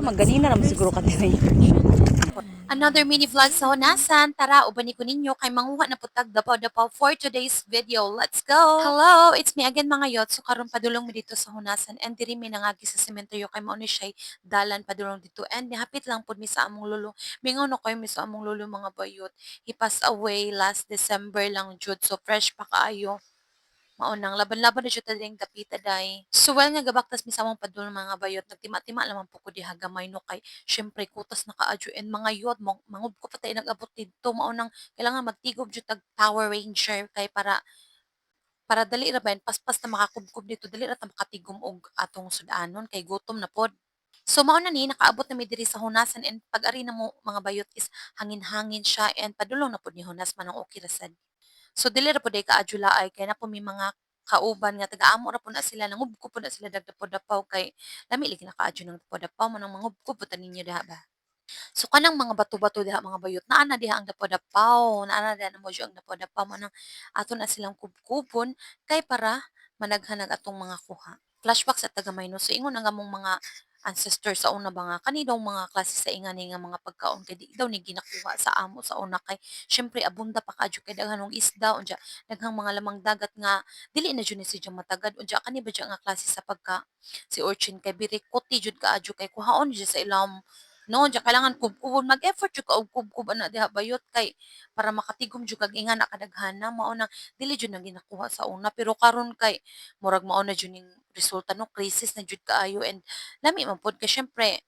Magganina naman siguro ka din. Another mini vlog sa Honasan. Tara, ubani ko ninyo kay manguha na putag dapaw-dapaw for today's video. Let's go! Hello! It's me again mga yot. So karon padulong mi dito sa Honasan and diri mi nangagi sa sementeryo kay mao ni siya dalan padulong dito and hapit lang pud mi sa among lolo. Mingaw na koy mi sa among lolo mga bayot. He passed away last December lang jud so fresh pa kaayo. Maunang laban-laban na siya tading dapita day. So well nga gabaktas mi sa among padulong mga bayot, nagtima-tima lamang po ko diha gamay no kay syempre kutas na kaadyo and mga yod mangub ko patay nag-abot dito maunang kailangan magtigob jud tag Power Ranger kay para dali ra ba paspas na makakubkob dito dali ra ta makatigom og atong sudanon kay gutom na pod. So mao na ni nakaabot na mi diri sa Hunasan and pag-ari na mo mga bayot is hangin-hangin siya and padulong na pod ni Hunas man ang okay ra sad. So dili ra pud ay kaadyo laay kay na po may mga kauban nga taga-amo ra po na sila nangubko po na sila dagdapaw-dapaw kay lami lagi na kaadyo ng dapaw-dapaw man ang mangubko po ninyo diha ba. So kanang mga bato-bato diha mga bayot naa na diha ang dapaw-dapaw, naa na diha na mo ang dapaw-dapaw man ang ato na silang kubkubon kay para managhanag atong mga kuha. Flashback sa taga Mayno. So ingon ang among mga ancestor sa una ba nga kani daw mga klase sa ingani nga mga pagkaon kay di daw ni ginakuha sa amo sa una kay syempre abunda pa kadyo kay daghanong isda unya daghang mga lamang dagat nga dili na jud ni siya matagad unya kani ba dya nga klase sa pagka si urchin kay birikuti jud kaadyo kay kuhaon jud sa ilawom no unya kailangan kubkubon mag-effort jud ka og kubkub ana diha bayot kay para makatigom jud kag ingan na kadaghana mao na dili jud na ginakuha sa una pero karon kay murag mao na jud ning resulta no crisis na jud kaayo and lami man pod kay syempre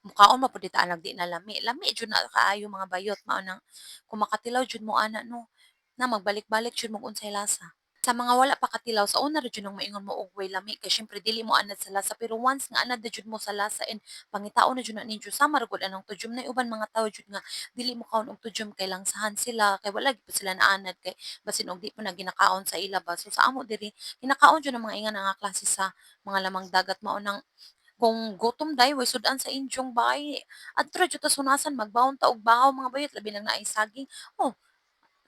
mukaon man pud dita alag di na lami lami jud na kaayo mga bayot mao nang kung makatilaw jud mo ana no na magbalik-balik jud mo unsay lasa. Sa mga wala pa katilaw, sa una ra jud nang maingon mo og way lami kay syempre dili mo anad sa lasa pero once nga anad na jud mo sa lasa and pangitaon na jud na ninyo sama ra gud anang tudyum na uban mga tawo jud nga dili mo kaon og tudyum kay langsahan sila kay wala gyud sila naanad kay basin og di pa na ginakaon sa ila ba. So sa amo diri ginakaon jud ng mga ingan nga klase sa mga lamang dagat mao nang kung gutom day way sudan sa injong bay adto ra jud ta sunasan magbawon ta og bahaw mga bayot labi nang naay saging. Oh,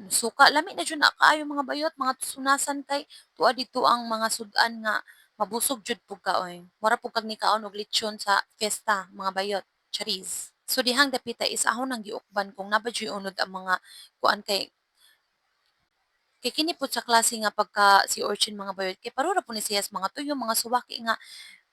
suka lami na jud na kaayo mga bayot, mga sunasan kay tuwa dito ang mga sudan nga mabusog jud pug kaoy. Mura pug kag nikaon og lechon sa fiesta mga bayot, charis. So dihang dapita is ahon nang giukban kung nabadyoy unod ang mga kuan kay kini pud sa klase nga pagka si urchin mga bayot kay parura po ni siyas mga tuyo mga suwaki nga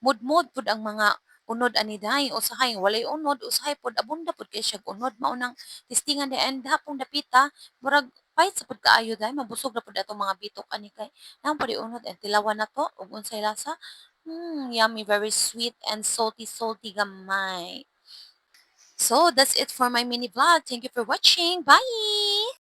mudmud pud ang mga unod ani dahi usahay walay unod usahay pud abunda pud kay siya unod mao nang testingan di and hapong dapita murag pait sa pud kaayo dahi mabusog na pud atong mga bitok ani kay nang pud unod and tilawan na to ug unsay lasa yummy very sweet and salty gamay. So that's it for my mini vlog. Thank you for watching. Bye.